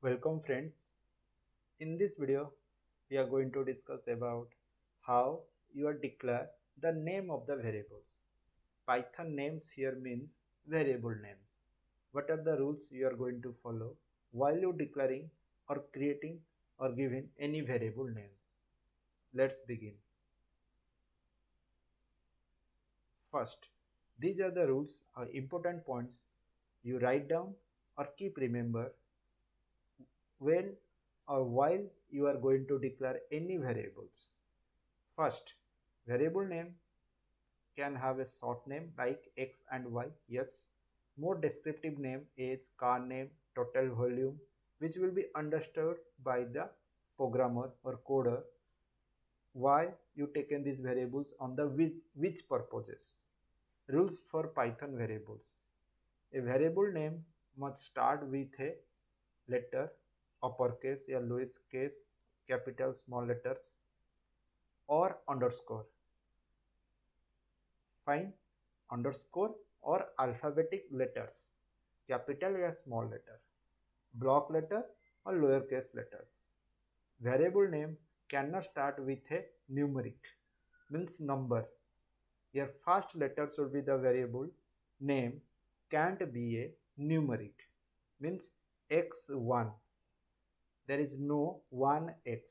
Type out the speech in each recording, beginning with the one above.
Welcome friends. In this video, we are going to discuss about how you are declare the name of the variables. Python names here means variable names. What are the rules you are going to follow while you declaring or creating or giving any variable name? Let's begin. First, these are the rules or important points you write down or keep remember when or while you are going to declare any variables. First, variable name can have a short name like X and Y, yes. More descriptive name is car name, total volume, which will be understood by the programmer or coder why you taken these variables on the which purposes. Rules for Python variables. A variable name must start with a letter, uppercase or lowercase, capital, small letters, or underscore. Fine. Underscore or alphabetic letters, capital or small letter, block letter or lowercase letters. Variable name cannot start with a numeric, means number. Your first letter should be the variable name, can't be a numeric, means x1. There is no 1x.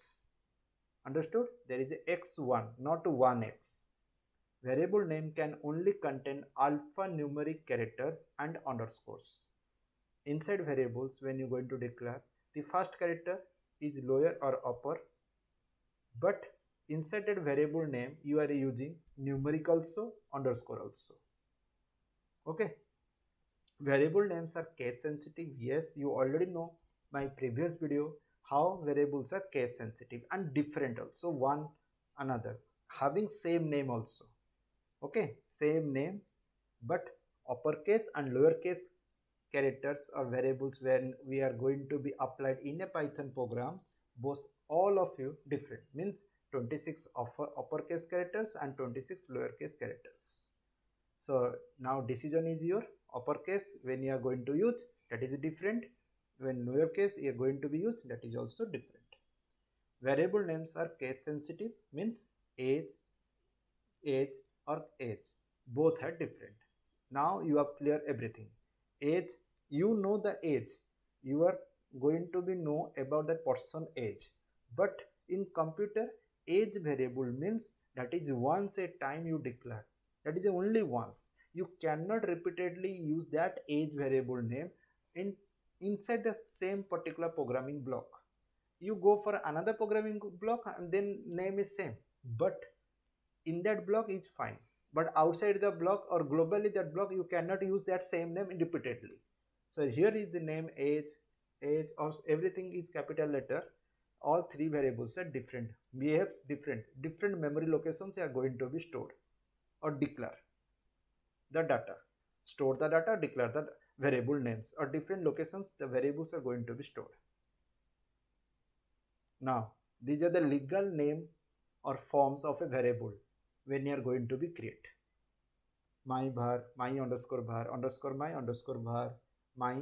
Understood? There is a x1, not 1x. Variable name can only contain alphanumeric characters and underscores. Inside variables, when you're going to declare, the first character is lower or upper, but inside that variable name, you are using numeric also, underscore also. Okay. Variable names are case sensitive. Yes, you already know my previous video how variables are case sensitive and different also one another, having same name also. Okay, same name but uppercase and lowercase characters or variables when we are going to be applied in a Python program, both all of you different, means 26 uppercase characters and 26 lowercase characters. So now decision is your uppercase when you are going to use, that is different. When lowercase you are going to be used, that is also different. Variable names are case sensitive, means age or age, both are different. Now you are clear everything. Age, you know the age, you are going to be know about that person age, but in computer age variable means that is once a time you declare, that is only once. You cannot repeatedly use that age variable name inside the same particular programming block. You go for another programming block and then name is same, but in that block is fine, but outside the block or globally that block you cannot use that same name repeatedly. So here is the name age or everything is capital letter. All three variables are different, behaves different memory locations are going to be stored or declare the data, store the data, declare the variable names, or different locations the variables are going to be stored. Now these are the legal name or forms of a variable when you are going to be create. My var, my underscore var, underscore my underscore var, my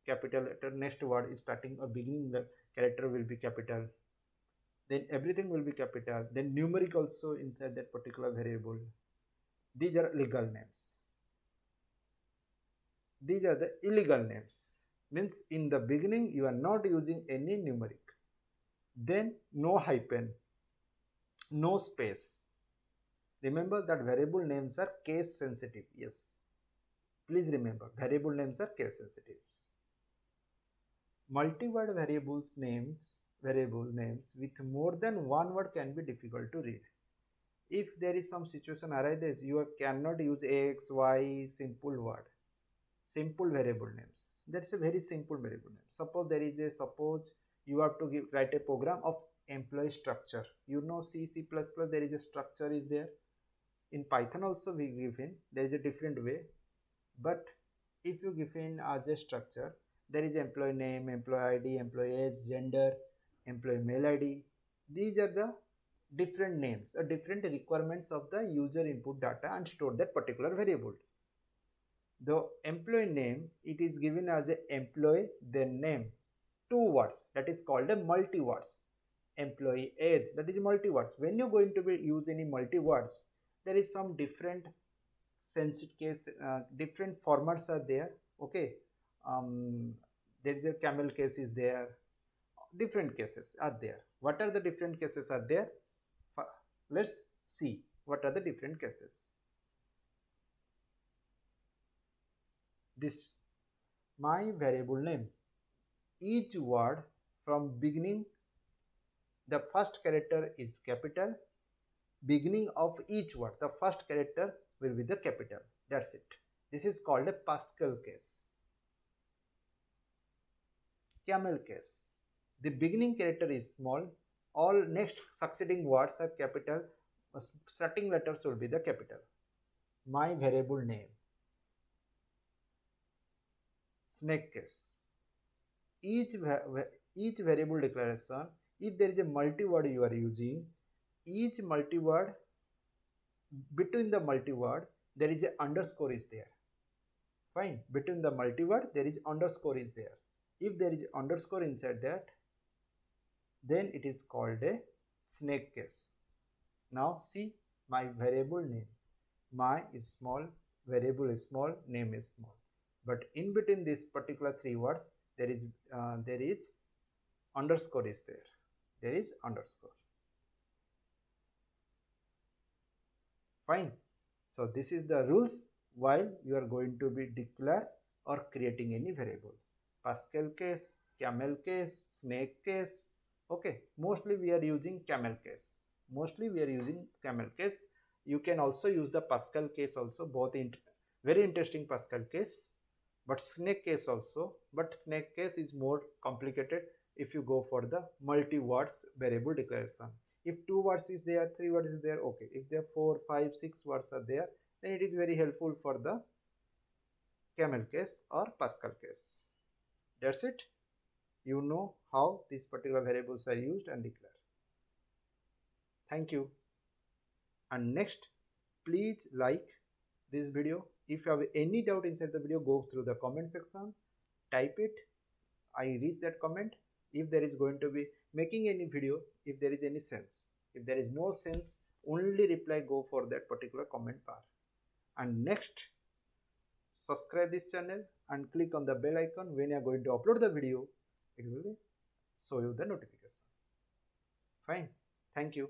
capital letter, next word is starting or beginning the character will be capital, then everything will be capital, then numeric also inside that particular variable. These are legal names. These are the illegal names, means in the beginning you are not using any numeric, then no hyphen, no space. Remember that variable names are case sensitive. Yes, please remember variable names are case sensitive. Multi-word variable names with more than one word can be difficult to read. If there is some situation arises, you cannot use x, y, simple word, simple variable names. That is a very simple variable name. Suppose there is suppose you have to write a program of employee structure. You know C++, there is a structure is there. In Python also we give in, there is a different way, but if you give in as a structure, there is employee name, employee ID, employee age, gender, employee mail ID. These are the different names or different requirements of the user input data and store that particular variable. The employee name, it is given as a employee then name two words, that is called a multi words. Employee age, that is multi words. When you're going to be use any multi words, there is some different sensitive case, different formats are there. Okay, there is a camel case is there, different cases are there. What are the different cases are there? Let's see what are the different cases. This my variable name, each word from beginning, the first character is capital. Beginning of each word, the first character will be the capital. That's it. This is called a Pascal case. Camel case, the beginning character is small, all next succeeding words are capital, starting letters will be the capital. My variable name. Snake case, each variable declaration, if there is a multi-word you are using, each multi-word, between the multi-word there is a underscore is there. Fine, between the multi-word there is underscore is there. If there is underscore inside that, then it is called a snake case. Now see, my variable name, my is small, variable is small, name is small, but in between this particular three words there is underscore is there. There is underscore. Fine. So this is the rules while you are going to be declare or creating any variable. Pascal case, camel case, snake case. Okay, mostly we are using camel case. Mostly we are using camel case. You can also use the Pascal case also, both very interesting Pascal case, but snake case also. But snake case is more complicated if you go for the multi words variable declaration. If two words is there, three words is there, okay. If there are 4, 5, 6 words are there, then it is very helpful for the camel case or Pascal case. That's it. You know how these particular variables are used and declared. Thank you. And next, please like this video. If you have any doubt inside the video, go through the comment section, type it. I read that comment. If there is going to be making any video, if there is any sense, if there is no sense, only reply go for that particular comment bar. And next, subscribe this channel and click on the bell icon. When you are going to upload the video, it will show you the notification. Fine. Thank you.